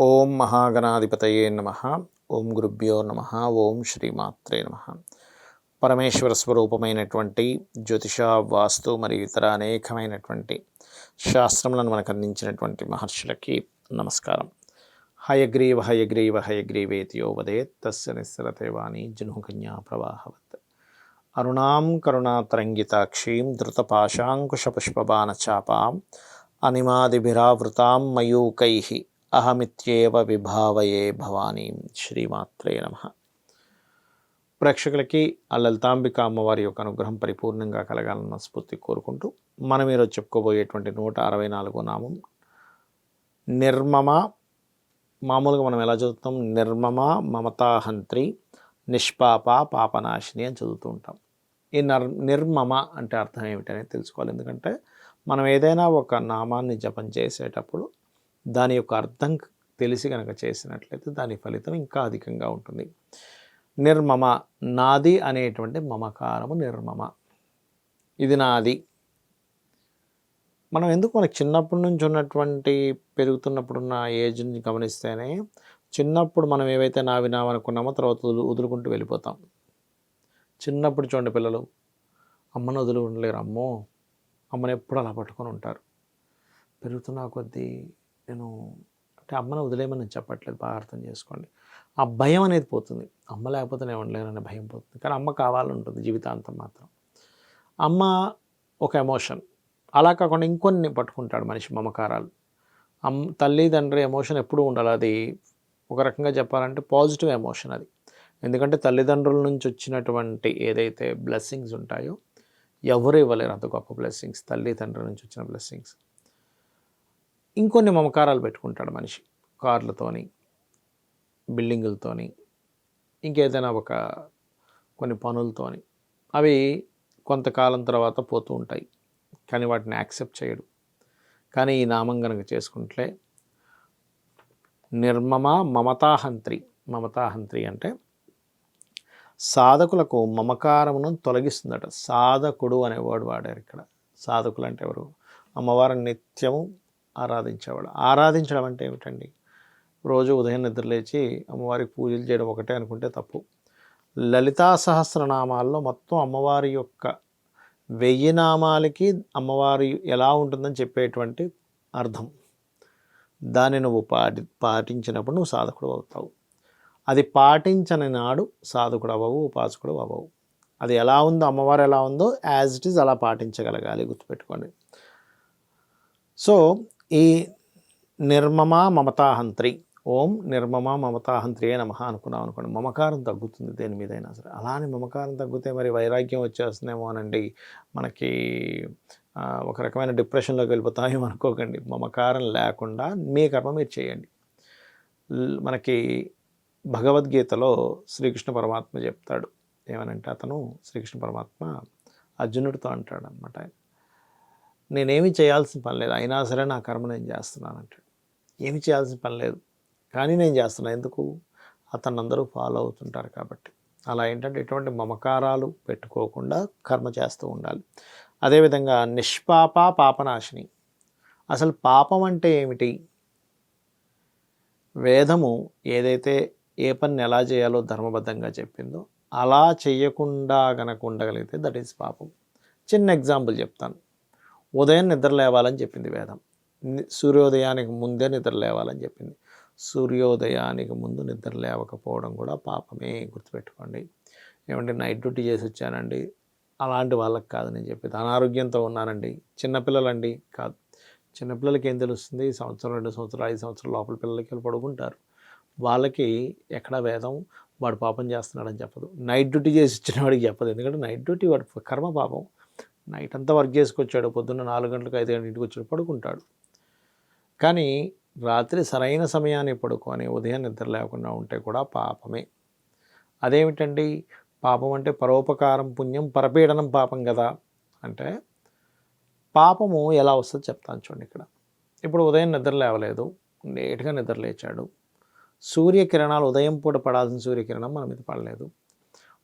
ఓం మహాగణాధిపతయే నమః. ఓం గురుభ్యో నమః. ఓం శ్రీమాత్రే నమః. పరమేశ్వర స్వరూపమైనటువంటి జ్యోతిష, వాస్తు మరియు ఇతర అనేకమైనటువంటి శాస్త్రములను మనకు అందించినటువంటి మహర్షులకి నమస్కారం. హయగ్రీవ హయగ్రీవ హయగ్రీవేతియో వదేత్ తస్య నిస్సరతే వాణి జనుకన్యా ప్రవాహవత్. అరుణాం కరుణాతరంగితాక్షీం ధృతపాశాంకుశపుష్పబాణచాపాం అనిమాదిభిరావృతాం మయూకైః అహమిత్యేవ విభావయే భవానీం. శ్రీమాత్రే నమః. ప్రేక్షకులకి ఆ లలితాంబిక అమ్మవారి యొక్క అనుగ్రహం పరిపూర్ణంగా కలగాలన్న స్ఫూర్తి కోరుకుంటూ మనం ఈరోజు చెప్పుకోబోయేటువంటి 164వ నామం నిర్మమ. మామూలుగా మనం ఎలా చదువుతాం? నిర్మమ మమతాహంత్రి నిష్పాప పాపనాశిని అని చదువుతూ ఉంటాం. ఈ నిర్మమ అంటే అర్థం ఏమిటనేది తెలుసుకోవాలి. ఎందుకంటే మనం ఏదైనా ఒక నామాన్ని జపం చేసేటప్పుడు దాని యొక్క అర్థం తెలిసి కనుక చేసినట్లయితే దాని ఫలితం ఇంకా అధికంగా ఉంటుంది. నిర్మమ, నాది అనేటువంటి మమకారము నిర్మమ. ఇది నాది. మనం ఎందుకు మనకి చిన్నప్పటి నుంచి ఉన్నటువంటి పెరుగుతున్నప్పుడున్న ఏజ్ని గమనిస్తేనే చిన్నప్పుడు మనం ఏవైతే నావి నావనుకున్నామో తర్వాత వదులుకుంటూ వెళ్ళిపోతాం. చిన్నప్పుడు చూడండి, పిల్లలు అమ్మను వదులు ఉండలేరు. అమ్మో, అమ్మను ఎప్పుడు అలా పట్టుకొని ఉంటారు. పెరుగుతున్న కొద్దీ నేను అంటే అమ్మను వదిలేయమని నేను చెప్పట్లేదు, బాగా అర్థం చేసుకోండి. ఆ భయం అనేది పోతుంది. అమ్మ లేకపోతే నేను ఉండలేననే భయం పోతుంది. కానీ అమ్మ కావాలంటుంది జీవితాంతం మాత్రం. అమ్మ ఒక ఎమోషన్. అలా కాకుండా ఇంకొన్ని పట్టుకుంటాడు మనిషి మమకారాలు. తల్లి తండ్రి ఎమోషన్ ఎప్పుడూ ఉండాలి. అది ఒక రకంగా చెప్పాలంటే పాజిటివ్ ఎమోషన్ అది. ఎందుకంటే తల్లిదండ్రుల నుంచి వచ్చినటువంటి ఏదైతే బ్లెస్సింగ్స్ ఉంటాయో ఎవరు ఇవ్వలేరు అంత గొప్ప బ్లెస్సింగ్స్, తల్లిదండ్రుల నుంచి వచ్చిన బ్లెస్సింగ్స్. ఇంకొన్ని మమకారాలు పెట్టుకుంటాడు మనిషి, కార్లతోని, బిల్డింగులతోని, ఇంకేదైనా కొన్ని పనులతోని. అవి కొంతకాలం తర్వాత పోతూ ఉంటాయి, కానీ వాటిని యాక్సెప్ట్ చేయడు. కానీ ఈ నామం కనుక చేసుకుంటే నిర్మమ మమతాహంత్రి. మమతాహంత్రి అంటే సాధకులకు మమకారమును తొలగిస్తుందట. సాధకుడు అనే వర్డ్ వాడారు ఇక్కడ. సాధకులు అంటే ఎవరు? అమ్మవారిని నిత్యము ఆరాధించేవాడు. ఆరాధించడం అంటే ఏమిటండి? రోజు ఉదయం నిద్రలేచి అమ్మవారికి పూజలు చేయడం ఒకటే అనుకుంటే తప్పు. లలితా సహస్రనామాల్లో మొత్తం అమ్మవారి యొక్క 1000 నామాలకి అమ్మవారి ఎలా ఉంటుందని చెప్పేటువంటి అర్థం. దాన్ని నువ్వు పాటించినప్పుడు నువ్వు సాధకుడు అవుతావు. అది పాటించని నాడు సాధకుడు అవ్వవు, ఉపాసకుడు అవ్వవు. అది ఎలా ఉందో, అమ్మవారు ఎలా ఉందో యాజ్ ఇట్ ఈజ్ అలా పాటించగలగాలి, గుర్తుపెట్టుకోండి. సో ఈ నిర్మమ మమతాహంత్రి, ఓం నిర్మమ మమతాహంత్రియే నమః అనుకున్నాం అనుకోండి, మమకారం తగ్గుతుంది దేని మీదైనా సరే. అలానే మమకారం తగ్గితే మరి వైరాగ్యం వచ్చేస్తుందేమో అనండి, మనకి ఒక రకమైన డిప్రెషన్లోకి వెళ్ళిపోతామేమో అనుకోకండి. మమకారం లేకుండా మీ కర్మ మీరు చేయండి. మనకి భగవద్గీతలో శ్రీకృష్ణ పరమాత్మ చెప్తాడు ఏమనంటే, అతను శ్రీకృష్ణ పరమాత్మ అర్జునుడితో అంటాడు అనమాట, నేనేమి చేయాల్సిన పని లేదు, అయినా సరే నా కర్మ నేను చేస్తున్నానంటాడు. ఏమి చేయాల్సిన పని లేదు, కానీ నేను చేస్తున్నాను. ఎందుకు? అతను అందరూ ఫాలో అవుతుంటారు కాబట్టి. అలా ఏంటంటే ఎటువంటి మమకారాలు పెట్టుకోకుండా కర్మ చేస్తూ ఉండాలి. అదేవిధంగా నిష్పాప పాపనాశిని. అసలు పాపం అంటే ఏమిటి? వేదము ఏదైతే ఏ పని ఎలా చేయాలో ధర్మబద్ధంగా చెప్పిందో అలా చేయకుండా గనక ఉండగలిగితే దట్ ఈజ్ పాపం. చిన్న ఎగ్జాంపుల్ చెప్తాను. ఉదయం నిద్ర లేవాలని చెప్పింది వేదం. సూర్యోదయానికి ముందే నిద్ర లేవాలని చెప్పింది. సూర్యోదయానికి ముందు నిద్ర లేవకపోవడం కూడా పాపమే, గుర్తుపెట్టుకోండి. ఏమంటే నైట్ డ్యూటీ చేసి వచ్చానండి, అలాంటి వాళ్ళకి కాదు నేను చెప్పేది. అనారోగ్యంతో ఉన్నానండి, చిన్నపిల్లలండి కాదు. చిన్నపిల్లలకి ఏం తెలుస్తుంది? సంవత్సరం, 2 సంవత్సరాలు, 5 సంవత్సరాల లోపల పిల్లలకి వాళ్ళు పడుకుంటారు. వాళ్ళకి ఎక్కడ వేదం వాడు పాపం చేస్తున్నాడని చెప్పదు. నైట్ డ్యూటీ చేసి ఇచ్చిన వాడికి చెప్పదు. ఎందుకంటే నైట్ డ్యూటీ వాడు కర్మ పాపం. నైట్ అంతా వర్క్ చేసుకొచ్చాడు, పొద్దున్న 4 గంటలకు 5 గంటలకు ఇంటికి వచ్చాడు, పడుకుంటాడు. కానీ రాత్రి సరైన సమయాన్ని పడుకొని ఉదయం నిద్ర లేకుండా ఉంటే కూడా పాపమే. అదేమిటండి పాపం అంటే? పరోపకారం పుణ్యం, పరపీడనం పాపం కదా. అంటే పాపము ఎలా వస్తుందో చెప్తాను చూడండి. ఇక్కడ ఇప్పుడు ఉదయం నిద్ర లేవలేదు, లేట్గా నిద్ర లేచాడు, సూర్యకిరణాలు ఉదయం పూట పడాల్సిన సూర్యకిరణం మన మీద పడలేదు.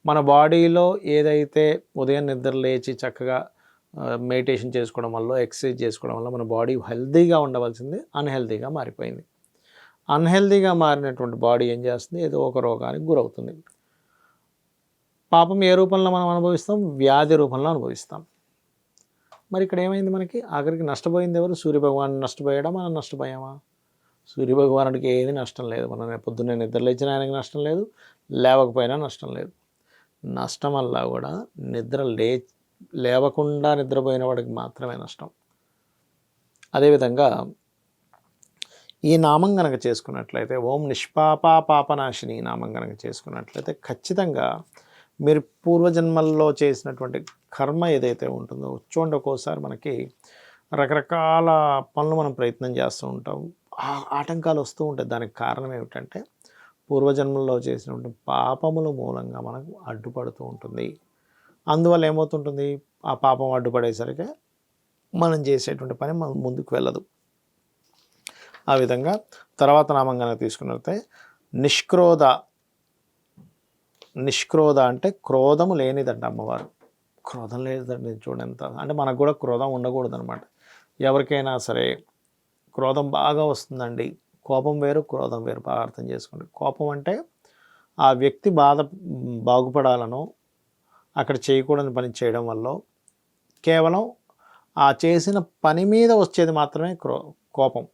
మన బాడీలో ఏదైతే ఉదయం నిద్ర లేచి చక్కగా మెడిటేషన్ చేసుకోవడం వల్ల, ఎక్సర్సైజ్ చేసుకోవడం వల్ల మన బాడీ హెల్తీగా ఉండవలసింది అన్హెల్తీగా మారిపోయింది. అన్హెల్దీగా మారినటువంటి బాడీ ఏం చేస్తుంది, ఏదో ఒక రోగానికి గురవుతుంది. పాపం ఏ రూపంలో మనం అనుభవిస్తాం, వ్యాధి రూపంలో అనుభవిస్తాం. మరి ఇక్కడ ఏమైంది, మనకి ఆఖరికి నష్టపోయింది ఎవరు, సూర్యభగవానుడు నష్టపోయాడా, మనం నష్టపోయామా? సూర్యభగవానుడికి ఏమీ నష్టం లేదు. మనం పొద్దున్నే నిద్ర లేచిన ఆయనకి నష్టం లేదు, లేవకపోయినా నష్టం లేదు. నష్టం వల్ల కూడా లేవకుండా నిద్రపోయిన వాడికి మాత్రమే నష్టం. అదేవిధంగా ఈ నామం గనక చేసుకున్నట్లయితే, ఓం నిష్పాపా పాపనాశిని నామం గనక చేసుకున్నట్లయితే ఖచ్చితంగా మీరు పూర్వజన్మల్లో చేసినటువంటి కర్మ ఏదైతే ఉంటుందో, చూడండి ఒక్కోసారి మనకి రకరకాల పనులు మనం ప్రయత్నం చేస్తూ ఉంటాం, ఆటంకాలు వస్తూ ఉంటాయి. దానికి కారణం ఏమిటంటే పూర్వజన్మల్లో చేసినటువంటి పాపముల మూలంగా మనకు అడ్డుపడుతూ ఉంటుంది. అందువల్ల ఏమవుతుంటుంది, ఆ పాపం అడ్డుపడేసరికి మనం చేసేటువంటి పని మనం ముందుకు వెళ్ళదు. ఆ విధంగా తర్వాత నామం కనుక తీసుకున్నట్లయితే నిష్క్రోధ. నిష్క్రోధ అంటే క్రోధము లేనిదంట అమ్మవారు. క్రోధం లేదండి, చూడంత అంటే మనకు కూడా క్రోధం ఉండకూడదు అనమాట. ఎవరికైనా సరే క్రోధం బాగా వస్తుందండి. కోపం వేరు, క్రోధం వేరు, బాగా అర్థం చేసుకోండి. కోపం అంటే ఆ వ్యక్తి బాగుపడాలనో, అక్కడ చేయకూడని పని చేయడం వల్ల కేవలం ఆ చేసిన పని మీద వచ్చేది మాత్రమే కోపం.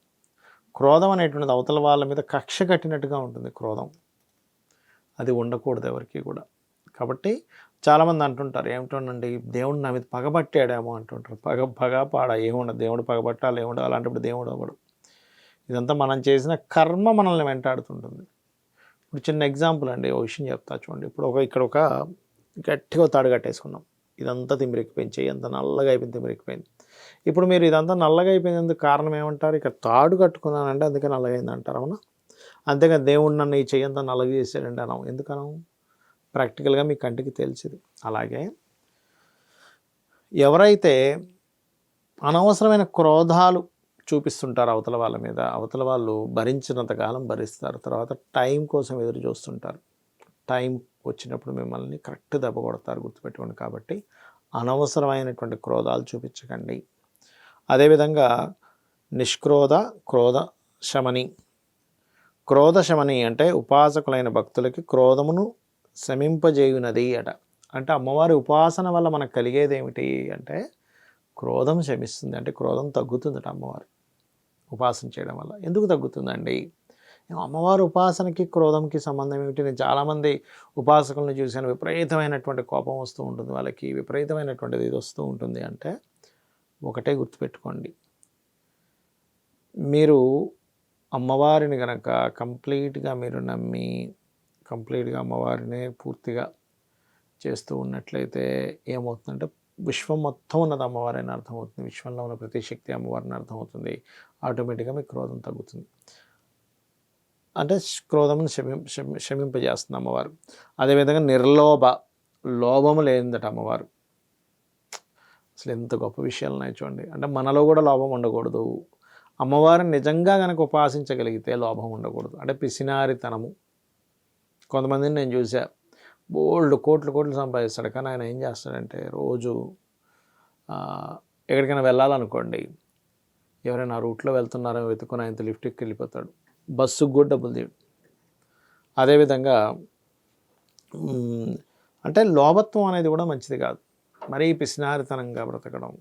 క్రోధం అనేటువంటిది అవతల వాళ్ళ మీద కక్ష కట్టినట్టుగా ఉంటుంది క్రోధం. అది ఉండకూడదు ఎవరికి కూడా. కాబట్టి చాలామంది అంటుంటారు, ఏమిటోనండి దేవుడు నా మీద పగబట్టాడేమో అంటుంటారు. పగ పాడ ఏముండదు, దేవుడు పగబట్టాలి ఏముండదు, అలాంటప్పుడు దేవుడు అవ్వడు. ఇదంతా మనం చేసిన కర్మ మనల్ని వెంటాడుతుంటుంది. ఇప్పుడు చిన్న ఎగ్జాంపుల్ అండి, ఓ విషయం చెప్తా చూడండి. ఇప్పుడు ఇక్కడ ఒక గట్టిగా తాడు కట్టేసుకున్నాం, ఇదంతా తిమ్మిరెక్కిపోయింది, చెయ్యి అంతా నల్లగా అయిపోయింది, తిమ్మిరెక్కిపోయింది. ఇప్పుడు మీరు ఇదంతా నల్లగా అయిపోయినందుకు కారణం ఏమంటారు, ఇక్కడ తాడు కట్టుకున్నానంటే అందుకే నల్లగా అయింది అంటారు, అవునా? అంతేగాని దేవుడు నన్ను ఈ చెయ్యి అంతా నల్లగా చేశాడంటే అనం. ఎందుకనం? ప్రాక్టికల్గా మీ కంటికి తెలిసింది. అలాగే ఎవరైతే అనవసరమైన క్రోధాలు చూపిస్తుంటారు అవతల వాళ్ళ మీద, అవతల వాళ్ళు భరించినంతకాలం భరిస్తారు, తర్వాత టైం కోసం ఎదురు చూస్తుంటారు. టైం వచ్చినప్పుడు మిమ్మల్ని కరెక్ట్ దెబ్బ కొడతారు, గుర్తుపెట్టుకోండి. కాబట్టి అనవసరమైనటువంటి క్రోధాలు చూపించకండి. అదేవిధంగా నిష్క్రోధ క్రోధ శమని. క్రోధ శమని అంటే ఉపాసకులైన భక్తులకి క్రోధమును శమింపజేయునది అట. అంటే అమ్మవారి ఉపాసన వల్ల మనకు కలిగేది ఏమిటి అంటే క్రోధం శమిస్తుంది, అంటే క్రోధం తగ్గుతుందట అమ్మవారు ఉపాసన చేయడం వల్ల. ఎందుకు తగ్గుతుందండి? అమ్మవారి ఉపాసనకి క్రోధంకి సంబంధం ఏమిటి? నేను చాలామంది ఉపాసకులను చూశాను, విపరీతమైనటువంటి కోపం వస్తూ ఉంటుంది వాళ్ళకి, విపరీతమైనటువంటిది ఇది వస్తూ ఉంటుంది. అంటే ఒకటే గుర్తుపెట్టుకోండి, మీరు అమ్మవారిని కనుక కంప్లీట్గా మీరు నమ్మి కంప్లీట్గా అమ్మవారిని పూర్తిగా చేస్తూ ఉన్నట్లయితే ఏమవుతుందంటే విశ్వం మొత్తం ఉన్నది అమ్మవారి అని అర్థమవుతుంది, విశ్వంలో ఉన్న ప్రతి శక్తి అమ్మవారిని అర్థమవుతుంది. ఆటోమేటిక్గా మీకు క్రోధం తగ్గుతుంది, అంటే క్రోధం శమింపజేస్తుంది అమ్మవారు. అదేవిధంగా నిర్లోభ, లోభము లేనిదట అమ్మవారు. అసలు ఎంత గొప్ప విషయాలు ఉన్నాయి చూడండి. అంటే మనలో కూడా లోభం ఉండకూడదు. అమ్మవారిని నిజంగా కనుక ఉపాసించగలిగితే లోభం ఉండకూడదు, అంటే పిసినారితనము. కొంతమందిని నేను చూసా, బోల్డ్ కోట్లు సంపాదిస్తాడు, కానీ ఆయన ఏం చేస్తాడంటే రోజు ఎక్కడికైనా వెళ్ళాలనుకోండి, ఎవరైనా ఆ రూట్లో వెళ్తున్నారో వెతుక్కుని ఆయనతో లిఫ్ట్కి వెళ్ళిపోతాడు, బస్సుకు కూడా డబ్బులు తీయడు. అదేవిధంగా అంటే లోభత్వం అనేది కూడా మంచిది కాదు, మరీ పిసినారితనంగా బ్రతకడం.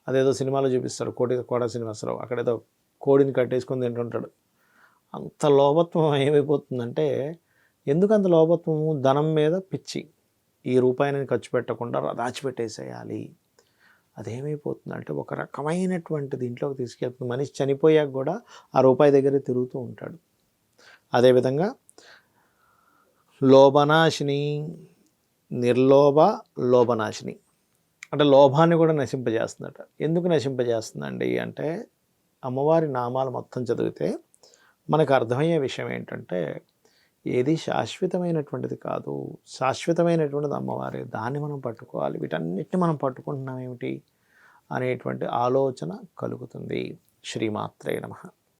అదేదో సినిమాలో చూపిస్తాడు, కోట శ్రీనివాసరావు, అక్కడేదో కోడిని కట్టేసుకొని తింటుంటాడు. అంత లోభత్వం ఏమైపోతుందంటే, ఎందుకంత లోభత్వము? ధనం మీద పిచ్చి, ఈ రూపాయిని ఖర్చు పెట్టకుండా దాచిపెట్టేసేయాలి. అదేమైపోతుందంటే ఒక రకమైనటువంటి దీంట్లోకి తీసుకెళ్తుంది. మనిషి చనిపోయాక కూడా ఆ రూపాయి దగ్గర తిరుగుతూ ఉంటాడు. అదేవిధంగా లోభనాశిని, నిర్లోభ లోభనాశిని, అంటే లోభాన్ని కూడా నశింపజేస్తుందట. ఎందుకు నశింపజేస్తుందండి అంటే, అమ్మవారి నామాలు మొత్తం చదివితే మనకు అర్థమయ్యే విషయం ఏంటంటే, ఏది శాశ్వతమైనటువంటిది కాదు, శాశ్వతమైనటువంటిది అమ్మవారే, దాన్ని మనం పట్టుకోవాలి. వీటన్నిటిని మనం పట్టుకుంటున్నాం ఏమిటి అనేటువంటి ఆలోచన కలుగుతుంది. శ్రీమాత్రే నమః.